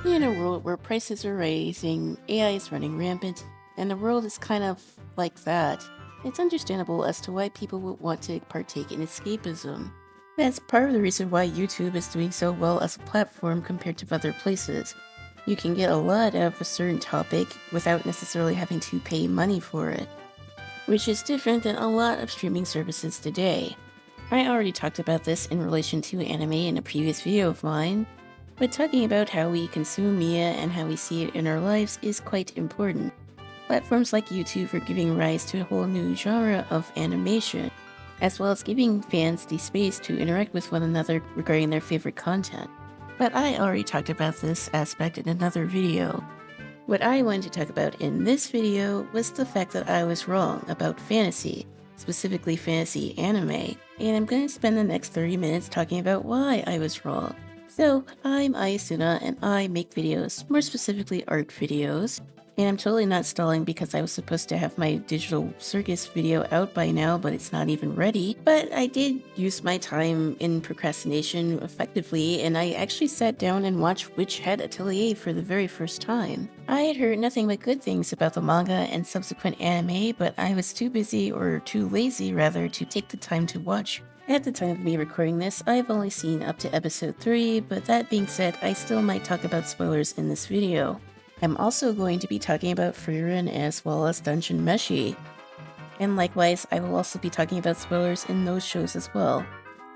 In a world where prices are rising, AI is running rampant, and the world is kind of like that, it's understandable as to why people would want to partake in escapism. That's part of the reason why YouTube is doing so well as a platform compared to other places. You can get a lot out of a certain topic without necessarily having to pay money for it, which is different than a lot of streaming services today. I already talked about this in relation to anime in a previous video of mine, but talking about how we consume media and how we see it in our lives is quite important. Platforms like YouTube are giving rise to a whole new genre of animation, as well as giving fans the space to interact with one another regarding their favorite content. But I already talked about this aspect in another video. What I wanted to talk about in this video was the fact that I was wrong about fantasy, specifically fantasy anime, and I'm going to spend the next 30 minutes talking about why I was wrong. So, I'm Ayasuna and I make videos, more specifically art videos, and I'm totally not stalling because I was supposed to have my digital circus video out by now, but it's not even ready. But I did use my time in procrastination effectively, and I actually sat down and watched Witch Head Atelier for the very first time. I had heard nothing but good things about the manga and subsequent anime, but I was too busy, or too lazy rather, to take the time to watch. At the time of me recording this, I've only seen up to episode 3, but that being said, I still might talk about spoilers in this video. I'm also going to be talking about frieren as well as Dungeon Meshi. And likewise, I will also be talking about spoilers in those shows as well.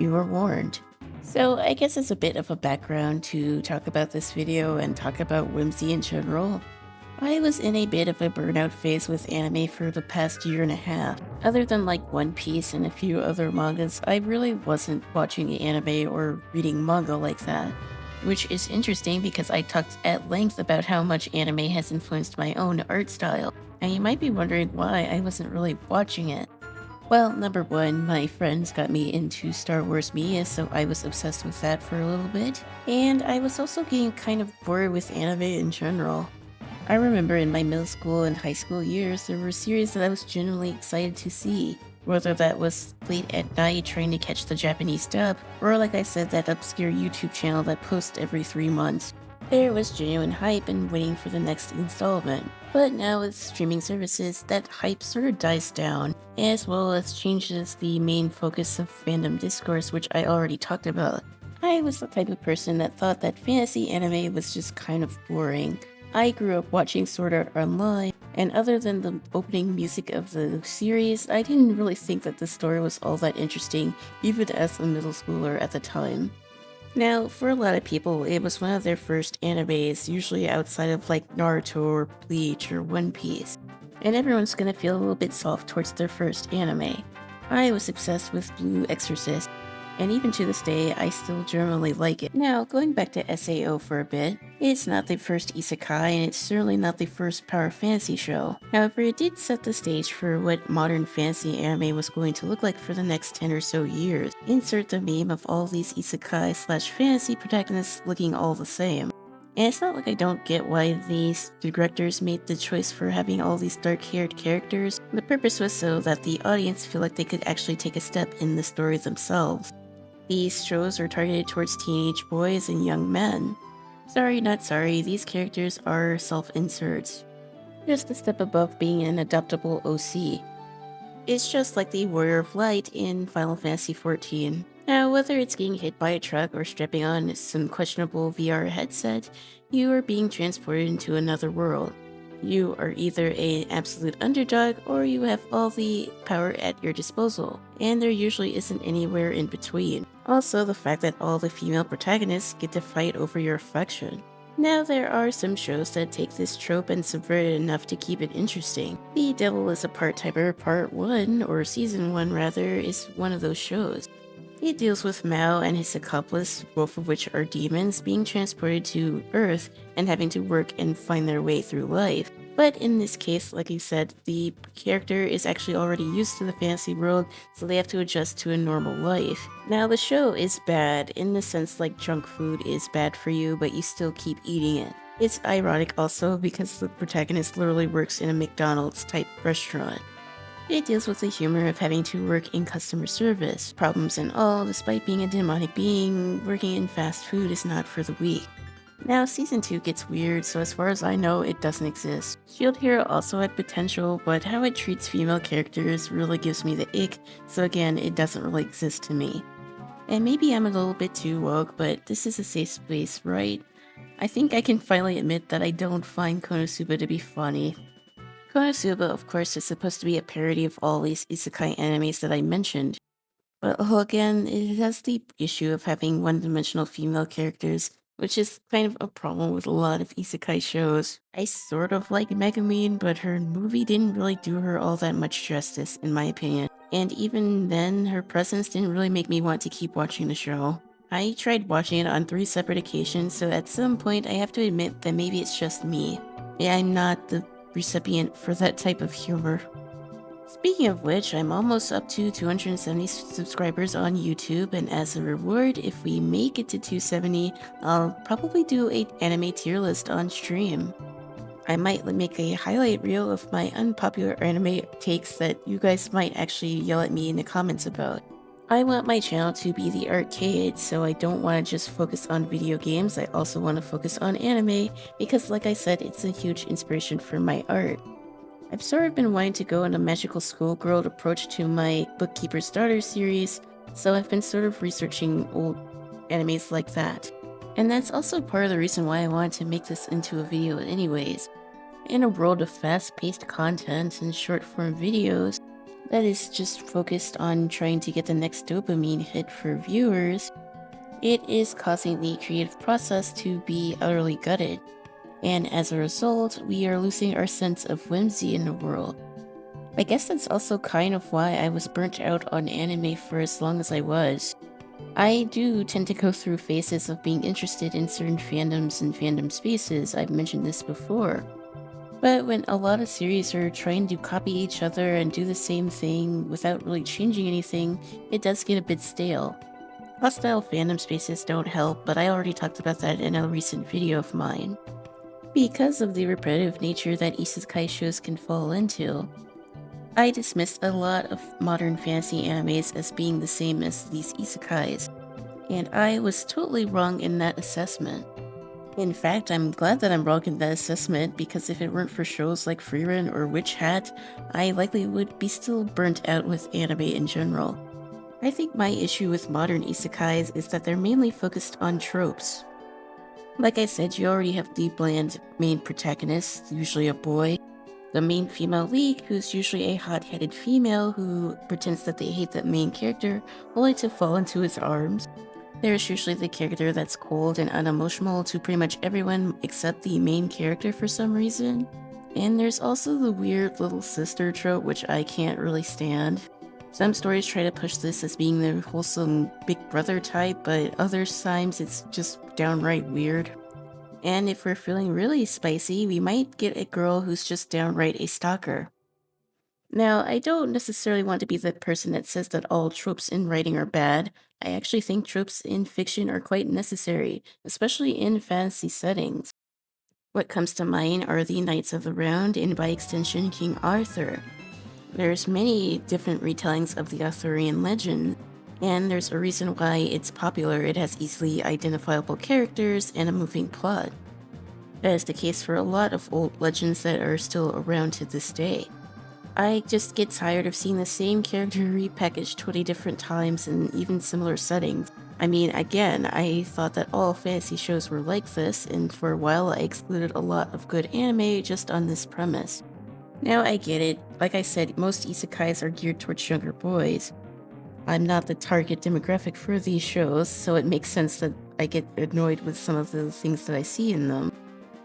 You were warned. So I guess as a bit of a background to talk about this video and talk about Whimsy in general, I was in a bit of a burnout phase with anime for the past year and a half. Other than like One Piece and a few other mangas, I really wasn't watching anime or reading manga like that. Which is interesting because I talked at length about how much anime has influenced my own art style, and you might be wondering why I wasn't really watching it. Well, number one, my friends got me into Star Wars media, so I was obsessed with that for a little bit, and I was also getting kind of bored with anime in general. I remember in my middle school and high school years, there were series that I was genuinely excited to see, whether that was late at night trying to catch the Japanese dub, or like I said, that obscure YouTube channel that posts every 3 months. There was genuine hype and waiting for the next installment. But now with streaming services, that hype sort of dies down, as well as changes the main focus of fandom discourse, which I already talked about. I was the type of person that thought that fantasy anime was just kind of boring. I grew up watching Sword Art Online, and other than the opening music of the series, I didn't really think that the story was all that interesting, even as a middle schooler at the time. Now, for a lot of people, it was one of their first animes, usually outside of like Naruto or Bleach or One Piece, and everyone's gonna feel a little bit soft towards their first anime. I was obsessed with Blue Exorcist, and even to this day, I still generally like it. Now, going back to SAO for a bit, it's not the first isekai, and it's certainly not the first power fantasy show. However, it did set the stage for what modern fantasy anime was going to look like for the next 10 or so years. Insert the meme of all these isekai slash fantasy protagonists looking all the same. And it's not like I don't get why these directors made the choice for having all these dark-haired characters. The purpose was so that the audience feel like they could actually take a step in the story themselves. These shows are targeted towards teenage boys and young men. Sorry, not sorry, these characters are self-inserts. Just a step above being an adoptable OC. It's just like the Warrior of Light in Final Fantasy XIV. Now, whether it's getting hit by a truck or strapping on some questionable VR headset, you are being transported into another world. You are either an absolute underdog or you have all the power at your disposal, and there usually isn't anywhere in between. Also, the fact that all the female protagonists get to fight over your affection. Now, there are some shows that take this trope and subvert it enough to keep it interesting. The Devil is a Part-Timer Part 1, or Season 1 rather, is one of those shows. It deals with Mao and his accomplice, both of which are demons, being transported to Earth and having to work and find their way through life. But in this case, like I said, the character is actually already used to the fantasy world, so they have to adjust to a normal life. Now, the show is bad, in the sense like junk food is bad for you, but you still keep eating it. It's ironic also because the protagonist literally works in a McDonald's type restaurant. It deals with the humor of having to work in customer service, problems and all, despite being a demonic being, working in fast food is not for the weak. Now, season 2 gets weird, so as far as I know, it doesn't exist. Shield Hero also had potential, but how it treats female characters really gives me the ick, so again, it doesn't really exist to me. And maybe I'm a little bit too woke, but this is a safe space, right? I think I can finally admit that I don't find Konosuba to be funny. Konosuba, of course, is supposed to be a parody of all these isekai animes that I mentioned, but again, it has the issue of having one-dimensional female characters, which is kind of a problem with a lot of isekai shows. I sort of like Megumin, but her movie didn't really do her all that much justice, in my opinion. And even then, her presence didn't really make me want to keep watching the show. I tried watching it on 3 separate occasions, so at some point I have to admit that maybe it's just me. Yeah, I'm not the recipient for that type of humor. Speaking of which, I'm almost up to 270 subscribers on YouTube, and as a reward, if we make it to 270, I'll probably do an anime tier list on stream. I might make a highlight reel of my unpopular anime takes that you guys might actually yell at me in the comments about. I want my channel to be the arcade, so I don't want to just focus on video games, I also want to focus on anime, because like I said, it's a huge inspiration for my art. I've sort of been wanting to go on a magical schoolgirl approach to my Bookkeeper's Daughter series, so I've been sort of researching old animes like that. And that's also part of the reason why I wanted to make this into a video anyways. In a world of fast-paced content and short-form videos that is just focused on trying to get the next dopamine hit for viewers, it is causing the creative process to be utterly gutted. And as a result, we are losing our sense of whimsy in the world. I guess that's also kind of why I was burnt out on anime for as long as I was. I do tend to go through phases of being interested in certain fandoms and fandom spaces, I've mentioned this before. But when a lot of series are trying to copy each other and do the same thing without really changing anything, it does get a bit stale. Hostile fandom spaces don't help, but I already talked about that in a recent video of mine. Because of the repetitive nature that isekai shows can fall into, I dismissed a lot of modern fantasy animes as being the same as these isekais, and I was totally wrong in that assessment. In fact, I'm glad that I'm wrong in that assessment because if it weren't for shows like Frieren or Witch Hat, I likely would be still burnt out with anime in general. I think my issue with modern isekais is that they're mainly focused on tropes. Like I said, you already have the bland main protagonist, usually a boy, the main female lead, who's usually a hot-headed female who pretends that they hate the main character, only to fall into his arms. There's usually the character that's cold and unemotional to pretty much everyone except the main character for some reason. And there's also the weird little sister trope, which I can't really stand. Some stories try to push this as being the wholesome big brother type, but other times it's just downright weird. And if we're feeling really spicy, we might get a girl who's just downright a stalker. Now, I don't necessarily want to be the person that says that all tropes in writing are bad. I actually think tropes in fiction are quite necessary, especially in fantasy settings. What comes to mind are the Knights of the Round and by extension King Arthur. There's many different retellings of the Arthurian legend, and there's a reason why it's popular. It has easily identifiable characters and a moving plot. That is the case for a lot of old legends that are still around to this day. I just get tired of seeing the same character repackaged 20 different times in even similar settings. I mean, again, I thought that all fantasy shows were like this, and for a while I excluded a lot of good anime just on this premise. Now I get it. Like I said, most isekais are geared towards younger boys. I'm not the target demographic for these shows, so it makes sense that I get annoyed with some of the things that I see in them.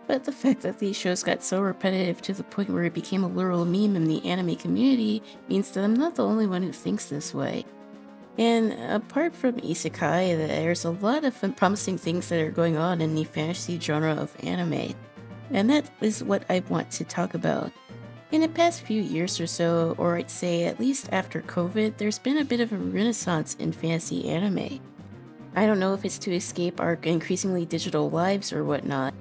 But the fact that these shows got so repetitive to the point where it became a literal meme in the anime community means that I'm not the only one who thinks this way. And apart from isekai, there's a lot of promising things that are going on in the fantasy genre of anime. And that is what I want to talk about. In the past few years or so, or I'd say at least after COVID, there's been a bit of a renaissance in fantasy anime. I don't know if it's to escape our increasingly digital lives or whatnot,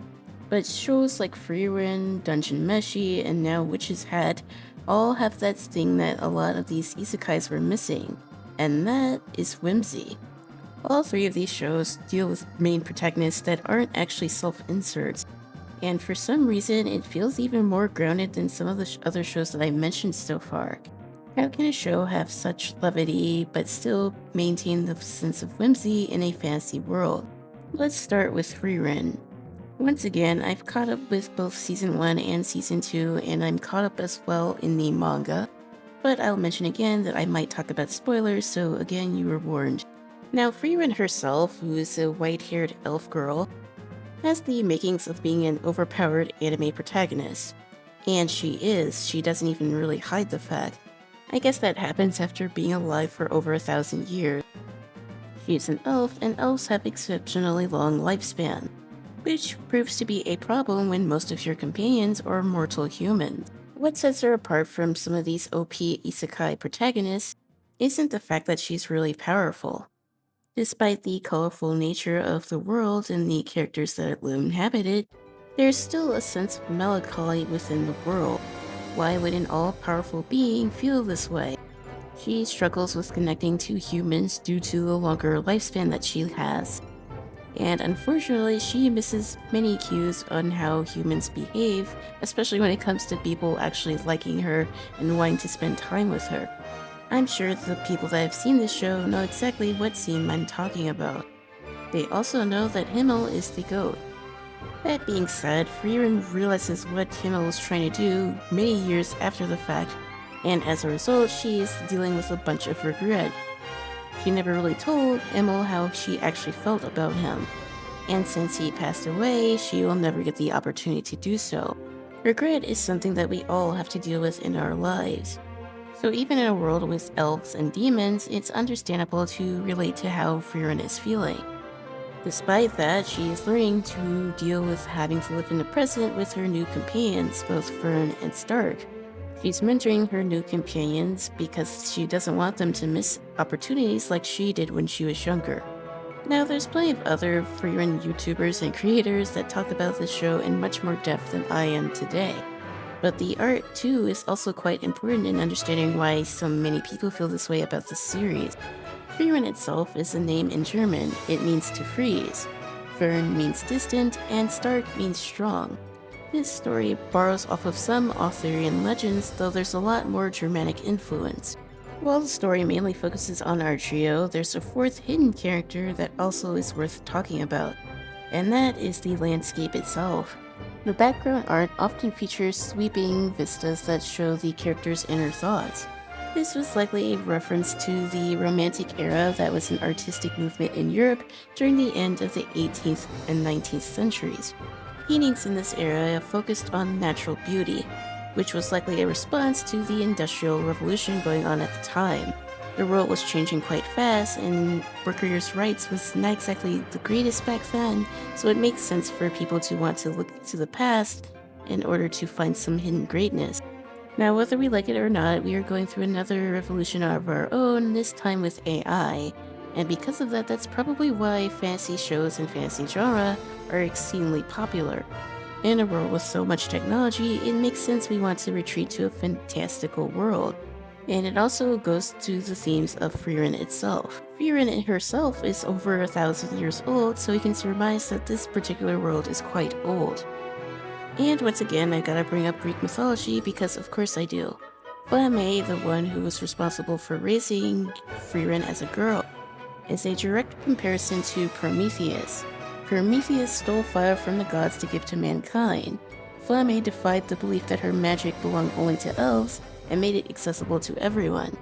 but shows like Frieren, Dungeon Meshi, and now Witch's Hat all have that thing that a lot of these isekais were missing, and that is whimsy. All three of these shows deal with main protagonists that aren't actually self-inserts, and for some reason it feels even more grounded than some of the other shows that I mentioned so far. How can a show have such levity but still maintain the sense of whimsy in a fantasy world? Let's start with frieren. Once again, I've caught up with both season 1 and season 2, and I'm caught up as well in the manga. But I'll mention again that I might talk about spoilers, so again, you were warned. Now, Frieren herself, who is a white haired elf girl, has the makings of being an overpowered anime protagonist. And she doesn't even really hide the fact. I guess that happens after being alive for over 1,000 years. She is an elf, and elves have exceptionally long lifespan, which proves to be a problem when most of your companions are mortal humans. What sets her apart from some of these OP isekai protagonists isn't the fact that she's really powerful. Despite the colorful nature of the world and the characters that inhabit it, there's still a sense of melancholy within the world. Why would an all-powerful being feel this way? She struggles with connecting to humans due to the longer lifespan that she has. And unfortunately, she misses many cues on how humans behave, especially when it comes to people actually liking her and wanting to spend time with her. I'm sure the people that have seen this show know exactly what scene I'm talking about. They also know that Himmel is the GOAT. That being said, Frieren realizes what Himmel is trying to do many years after the fact, and as a result, she is dealing with a bunch of regret. She never really told Himmel how she actually felt about him, and since he passed away, she will never get the opportunity to do so. Regret is something that we all have to deal with in our lives. So even in a world with elves and demons, it's understandable to relate to how Frieren is feeling. Despite that, she is learning to deal with having to live in the present with her new companions, both Fern and Stark. She's mentoring her new companions because she doesn't want them to miss opportunities like she did when she was younger. Now, there's plenty of other Frieren YouTubers and creators that talk about this show in much more depth than I am today. But the art, too, is also quite important in understanding why so many people feel this way about the series. Frieren itself is a name in German. It means to freeze. Fern means distant, and Stark means strong. This story borrows off of some Arthurian legends, though there's a lot more Germanic influence. While the story mainly focuses on our trio, there's a fourth hidden character that also is worth talking about, and that is the landscape itself. The background art often features sweeping vistas that show the character's inner thoughts. This was likely a reference to the Romantic era that was an artistic movement in Europe during the end of the 18th and 19th centuries. Paintings in this era focused on natural beauty, which was likely a response to the Industrial Revolution going on at the time. The world was changing quite fast, and workers' rights was not exactly the greatest back then, so it makes sense for people to want to look to the past in order to find some hidden greatness. Now, whether we like it or not, we are going through another revolution of our own, this time with AI, and because of that, that's probably why fantasy shows and fantasy genre are exceedingly popular. In a world with so much technology, it makes sense we want to retreat to a fantastical world. And it also goes to the themes of Frieren itself. Frieren herself is over 1,000 years old, so we can surmise that this particular world is quite old. And once again, I gotta bring up Greek mythology because of course I do. Flamme, the one who was responsible for raising Frieren as a girl, is a direct comparison to Prometheus. Prometheus stole fire from the gods to give to mankind. Flamme defied the belief that her magic belonged only to elves and made it accessible to everyone.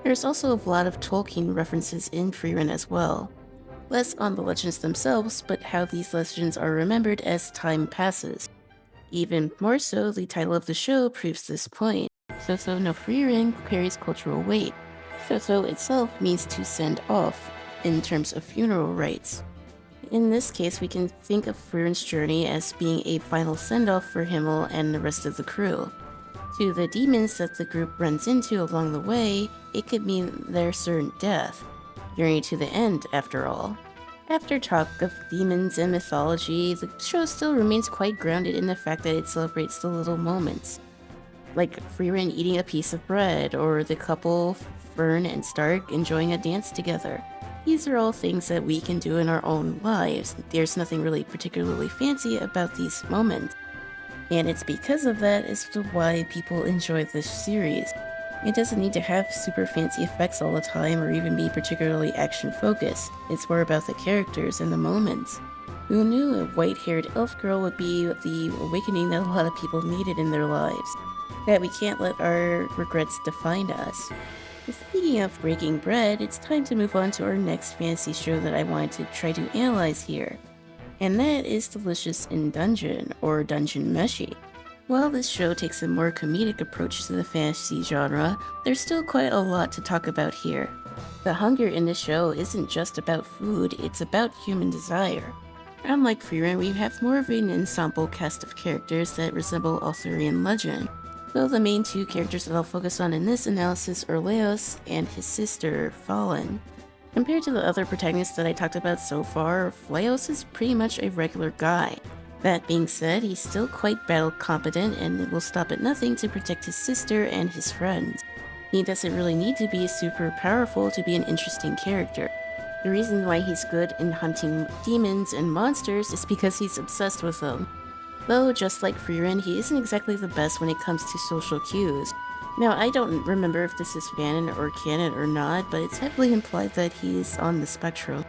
There's also a lot of Tolkien references in Frieren as well. Less on the legends themselves, but how these legends are remembered as time passes. Even more so, the title of the show proves this point. So no Frieren carries cultural weight. So itself means to send off, in terms of funeral rites. In this case, we can think of Frieren's journey as being a final send-off for Himmel and the rest of the crew. To the demons that the group runs into along the way, it could mean their certain death. Journey to the end, after all. After talk of demons and mythology, the show still remains quite grounded in the fact that it celebrates the little moments. Like Frieren eating a piece of bread, or the couple, Fern and Stark, enjoying a dance together. These are all things that we can do in our own lives. There's nothing really particularly fancy about these moments. And it's because of that as to why people enjoy this series. It doesn't need to have super fancy effects all the time or even be particularly action focused. It's more about the characters and the moments. Who knew a white-haired elf girl would be the awakening that a lot of people needed in their lives? That we can't let our regrets define us. Speaking of breaking bread, it's time to move on to our next fantasy show that I wanted to try to analyze here. And that is Delicious in Dungeon, or Dungeon Meshi. While this show takes a more comedic approach to the fantasy genre, there's still quite a lot to talk about here. The hunger in this show isn't just about food, it's about human desire. Unlike frieren, we have more of an ensemble cast of characters that resemble Arthurian legend. Though the main two characters that I'll focus on in this analysis are Leos and his sister, Fallen. Compared to the other protagonists that I talked about so far, Leos is pretty much a regular guy. That being said, he's still quite battle competent and will stop at nothing to protect his sister and his friends. He doesn't really need to be super powerful to be an interesting character. The reason why he's good in hunting demons and monsters is because he's obsessed with them. Though, just like frieren, he isn't exactly the best when it comes to social cues. Now, I don't remember if this is fanon or canon or not, but it's heavily implied that he's on the spectrum.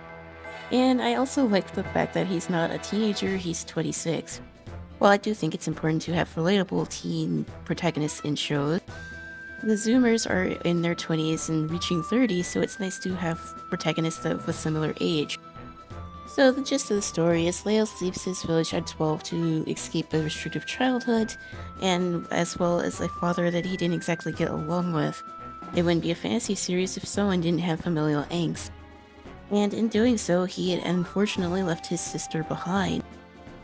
And I also like the fact that he's not a teenager, he's 26. While I do think it's important to have relatable teen protagonists in shows, the Zoomers are in their 20s and reaching 30, so it's nice to have protagonists of a similar age. So the gist of the story is Leos leaves his village at 12 to escape a restrictive childhood, and as well as a father that he didn't exactly get along with. It wouldn't be a fantasy series if someone didn't have familial angst. And in doing so, he had unfortunately left his sister behind.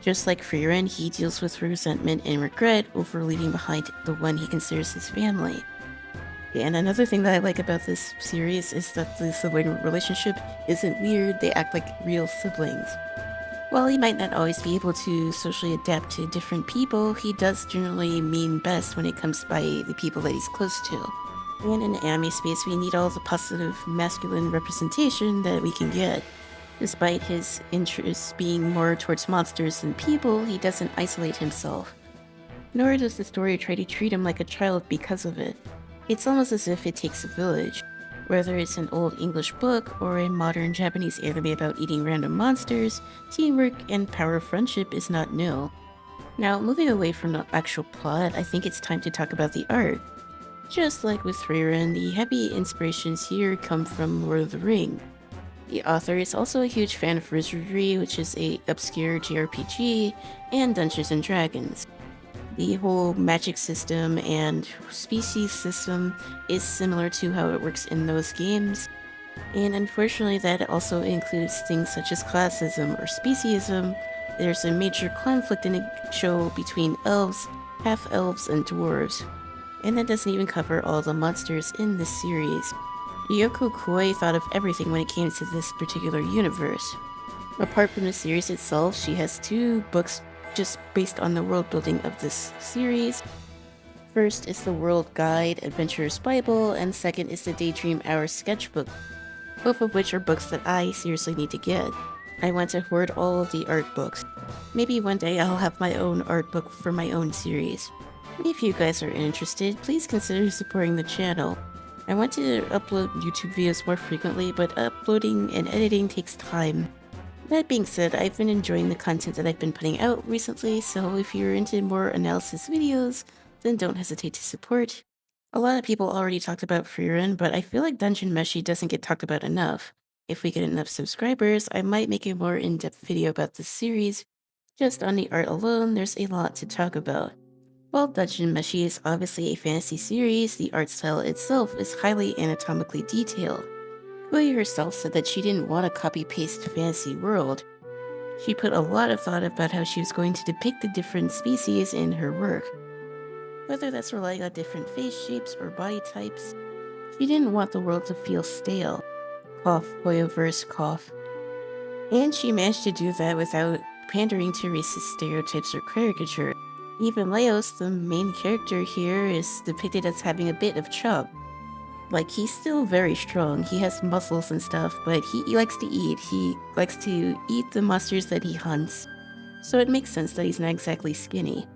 Just like frieren, he deals with resentment and regret over leaving behind the one he considers his family. And another thing that I like about this series is that the sibling relationship isn't weird, they act like real siblings. While he might not always be able to socially adapt to different people, he does generally mean best when it comes by the people that he's close to. And in the anime space, we need all the positive masculine representation that we can get. Despite his interests being more towards monsters than people, he doesn't isolate himself. Nor does the story try to treat him like a child because of it. It's almost as if it takes a village. Whether it's an old English book or a modern Japanese anime about eating random monsters, teamwork and power of friendship is not new. Now, moving away from the actual plot, I think it's time to talk about the art. Just like with frieren, the heavy inspirations here come from Lord of the Ring. The author is also a huge fan of Wizardry, which is a obscure JRPG, and Dungeons and Dragons. The whole magic system and species system is similar to how it works in those games, and unfortunately that also includes things such as classism or speciesism. There's a major conflict in the show between elves, half-elves, and dwarves. And that doesn't even cover all the monsters in this series. Yoko Koi thought of everything when it came to this particular universe. Apart from the series itself, she has 2 books just based on the world building of this series. First is the World Guide Adventurer's Bible, and second is the Daydream Hour Sketchbook, both of which are books that I seriously need to get. I want to hoard all of the art books. Maybe one day I'll have my own art book for my own series. If you guys are interested, please consider supporting the channel. I want to upload YouTube videos more frequently, but uploading and editing takes time. That being said, I've been enjoying the content that I've been putting out recently, so if you're into more analysis videos, then don't hesitate to support. A lot of people already talked about frieren, but I feel like Dungeon Meshi doesn't get talked about enough. If we get enough subscribers, I might make a more in-depth video about this series. Just on the art alone, there's a lot to talk about. While Dungeon Meshi is obviously a fantasy series, the art style itself is highly anatomically detailed. Chloe herself said that she didn't want a copy-paste fantasy world. She put a lot of thought about how she was going to depict the different species in her work. Whether that's relying on different face shapes or body types, she didn't want the world to feel stale. Cough, Hoyoverse, cough. And she managed to do that without pandering to racist stereotypes or caricature. Even Leos, the main character here, is depicted as having a bit of chub. Like, he's still very strong. He has muscles and stuff, but he likes to eat. He likes to eat the monsters that he hunts. So it makes sense that he's not exactly skinny.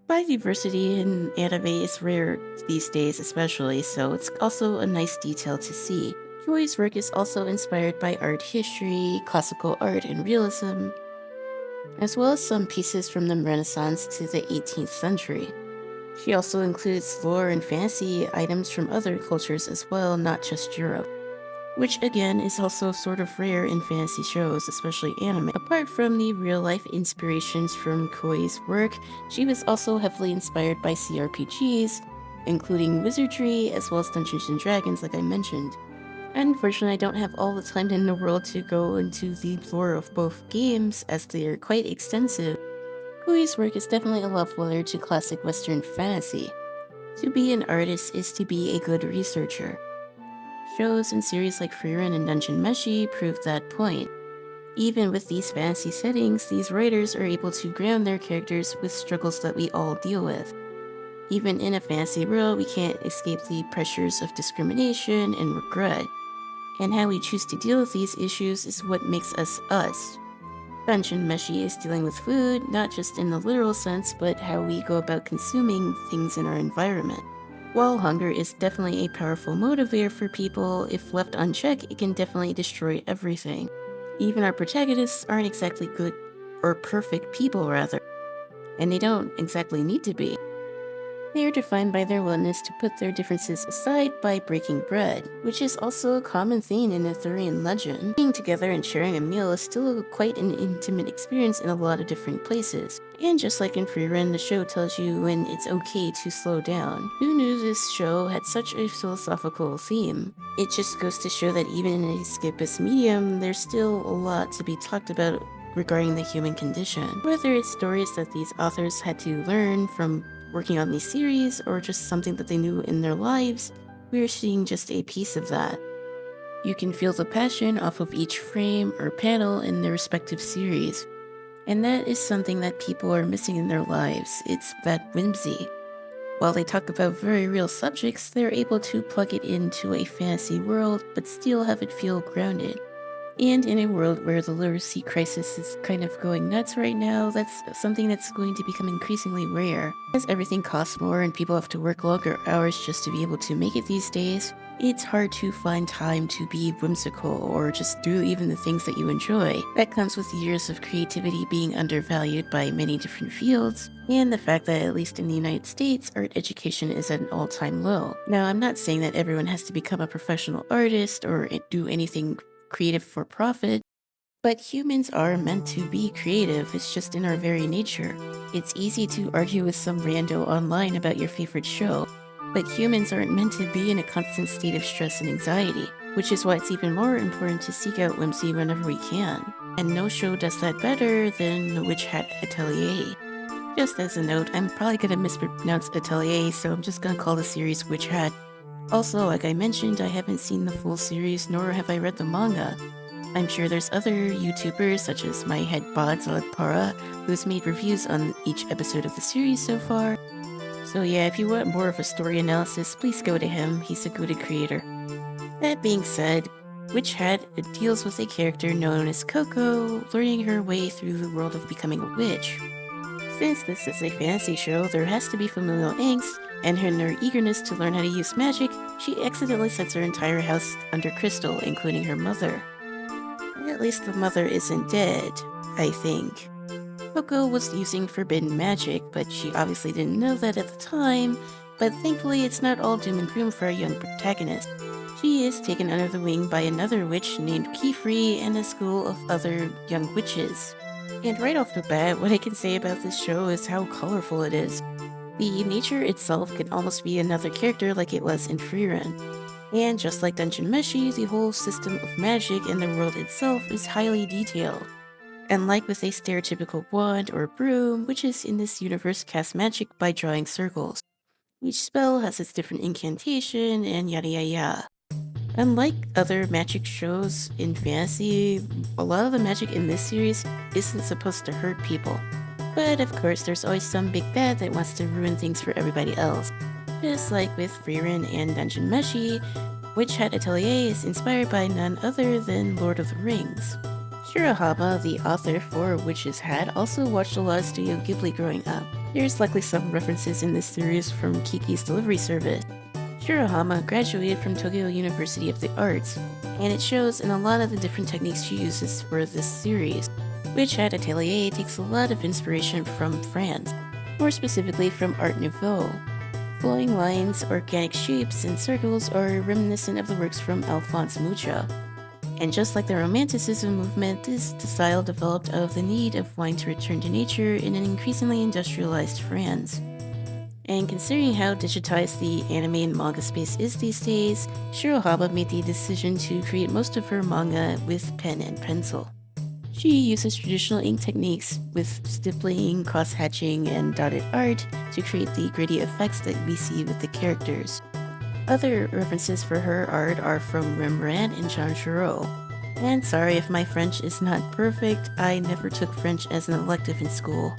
Biodiversity in anime is rare these days, especially, so it's also a nice detail to see. Joy's work is also inspired by art history, classical art, and realism, as well as some pieces from the Renaissance to the 18th century. She also includes lore and fantasy items from other cultures as well, not just Europe, which again is also sort of rare in fantasy shows, especially anime. Apart from the real-life inspirations from Koi's work, she was also heavily inspired by CRPGs, including wizardry as well as Dungeons & Dragons, like I mentioned. Unfortunately, I don't have all the time in the world to go into the lore of both games, as they are quite extensive. Koi's work is definitely a love letter to classic Western fantasy. To be an artist is to be a good researcher. Shows and series like Frieren and Dungeon Meshi prove that point. Even with these fantasy settings, these writers are able to ground their characters with struggles that we all deal with. Even in a fantasy world, we can't escape the pressures of discrimination and regret. And how we choose to deal with these issues is what makes us us. Dungeon Meshi is dealing with food, not just in the literal sense, but how we go about consuming things in our environment. While hunger is definitely a powerful motivator for people, if left unchecked, it can definitely destroy everything. Even our protagonists aren't exactly good or perfect people, rather, and they don't exactly need to be. They are defined by their willingness to put their differences aside by breaking bread, which is also a common theme in Arthurian legend. Being together and sharing a meal is still quite an intimate experience in a lot of different places. And just like in Frieren, the show tells you when it's okay to slow down. Who knew this show had such a philosophical theme? It just goes to show that even in a escapist medium, there's still a lot to be talked about regarding the human condition. Whether it's stories that these authors had to learn from working on these series, or just something that they knew in their lives, we are seeing just a piece of that. You can feel the passion off of each frame or panel in their respective series, and that is something that people are missing in their lives. It's that whimsy. While they talk about very real subjects, they're able to plug it into a fantasy world, but still have it feel grounded. And in a world where the literacy crisis is kind of going nuts right now, that's something that's going to become increasingly rare. As everything costs more and people have to work longer hours just to be able to make it these days, it's hard to find time to be whimsical or just do even the things that you enjoy. That comes with years of creativity being undervalued by many different fields, and the fact that at least in the United States, art education is at an all-time low. Now, I'm not saying that everyone has to become a professional artist or do anything creative for profit, but humans are meant to be creative. It's just in our very nature. It's easy to argue with some rando online about your favorite show, but humans aren't meant to be in a constant state of stress and anxiety, which is why it's even more important to seek out whimsy whenever we can. And no show does that better than the Witch Hat Atelier. Just as a note, I'm probably gonna mispronounce Atelier, so I'm just gonna call the series Witch Hat. Also, like I mentioned, I haven't seen the full series, nor have I read the manga. I'm sure there's other YouTubers, such as My Head Bods Para, who's made reviews on each episode of the series so far. So yeah, if you want more of a story analysis, please go to him. He's a good creator. That being said, Witch Hat deals with a character known as Coco, learning her way through the world of becoming a witch. Since this is a fantasy show, there has to be familial angst, and in her eagerness to learn how to use magic, she accidentally sets her entire house under crystal, including her mother. At least the mother isn't dead, I think. Coco was using forbidden magic, but she obviously didn't know that at the time, but thankfully it's not all doom and gloom for our young protagonist. She is taken under the wing by another witch named Keyfree and a school of other young witches. And right off the bat, what I can say about this show is how colorful it is. The nature itself can almost be another character like it was in Frieren. And just like Dungeon Meshi, the whole system of magic and the world itself is highly detailed. Unlike with a stereotypical wand or broom, witches in this universe cast magic by drawing circles. Each spell has its different incantation and yada yada yada. Unlike other magic shows in fantasy, a lot of the magic in this series isn't supposed to hurt people. But of course, there's always some big bad that wants to ruin things for everybody else. Just like with frieren and Dungeon Meshi, Witch Hat Atelier is inspired by none other than Lord of the Rings. Shirahama, the author for Witch's Hat, also watched a lot of Studio Ghibli growing up. There's likely some references in this series from Kiki's Delivery Service. Shirahama graduated from Tokyo University of the Arts, and it shows in a lot of the different techniques she uses for this series. Witch Hat Atelier takes a lot of inspiration from France, more specifically from Art Nouveau. Flowing lines, organic shapes, and circles are reminiscent of the works from Alphonse Mucha. And just like the Romanticism movement, this style developed out of the need of wanting to return to nature in an increasingly industrialized France. And considering how digitized the anime and manga space is these days, Shirohama made the decision to create most of her manga with pen and pencil. She uses traditional ink techniques with stippling, cross-hatching, and dotted art to create the gritty effects that we see with the characters. Other references for her art are from Rembrandt and Jean Giraud. And sorry if my French is not perfect, I never took French as an elective in school.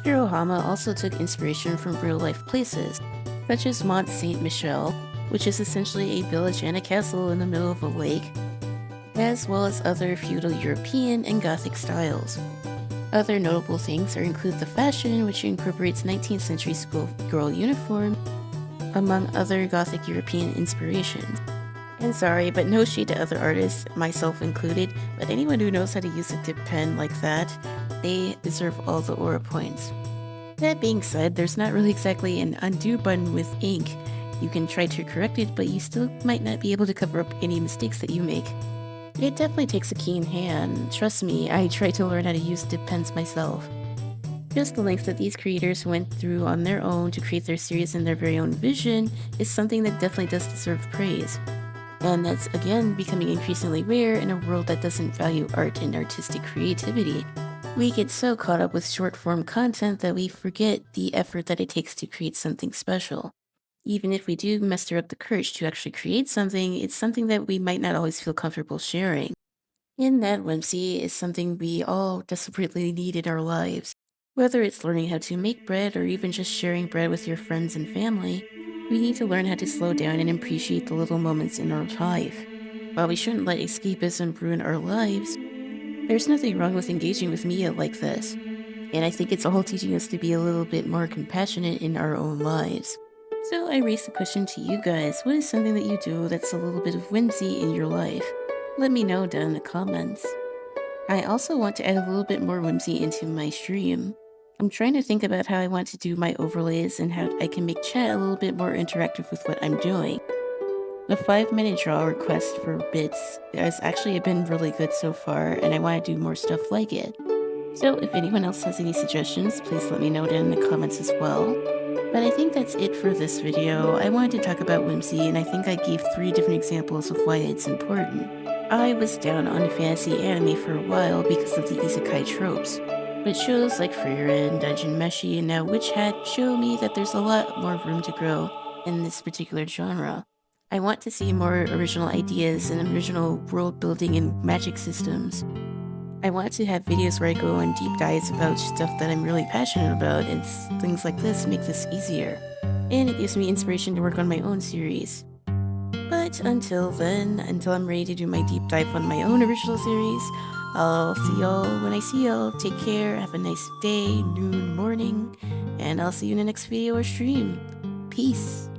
Shirohama also took inspiration from real-life places, such as Mont Saint-Michel, which is essentially a village and a castle in the middle of a lake, as well as other feudal European and Gothic styles. Other notable things include the fashion, which incorporates 19th century schoolgirl uniform, among other Gothic European inspirations. And sorry, but no shade to other artists, myself included, but anyone who knows how to use a dip pen like that, they deserve all the aura points. That being said, there's not really exactly an undo button with ink. You can try to correct it, but you still might not be able to cover up any mistakes that you make. It definitely takes a keen hand. Trust me, I tried to learn how to use dip pens myself. Just the lengths that these creators went through on their own to create their series in their very own vision is something that definitely does deserve praise. And that's again becoming increasingly rare in a world that doesn't value art and artistic creativity. We get so caught up with short form content that we forget the effort that it takes to create something special. Even if we do muster up the courage to actually create something, it's something that we might not always feel comfortable sharing. And that whimsy is something we all desperately need in our lives. Whether it's learning how to make bread or even just sharing bread with your friends and family, we need to learn how to slow down and appreciate the little moments in our life. While we shouldn't let escapism ruin our lives, there's nothing wrong with engaging with media like this. And I think it's all teaching us to be a little bit more compassionate in our own lives. So I raise the question to you guys, what is something that you do that's a little bit of whimsy in your life? Let me know down in the comments. I also want to add a little bit more whimsy into my stream. I'm trying to think about how I want to do my overlays and how I can make chat a little bit more interactive with what I'm doing. The 5-minute draw request for bits has actually been really good so far, and I want to do more stuff like it. So if anyone else has any suggestions, please let me know down in the comments as well. But I think that's it for this video. I wanted to talk about whimsy, and I think I gave 3 different examples of why it's important. I was down on fantasy anime for a while because of the isekai tropes, but shows like frieren, Dungeon Meshi, and now Witch Hat show me that there's a lot more room to grow in this particular genre. I want to see more original ideas and original world building and magic systems. I want to have videos where I go on deep dives about stuff that I'm really passionate about, and things like this make this easier. And it gives me inspiration to work on my own series. But until then, until I'm ready to do my deep dive on my own original series, I'll see y'all when I see y'all. Take care, have a nice day, noon, morning, and I'll see you in the next video or stream. Peace.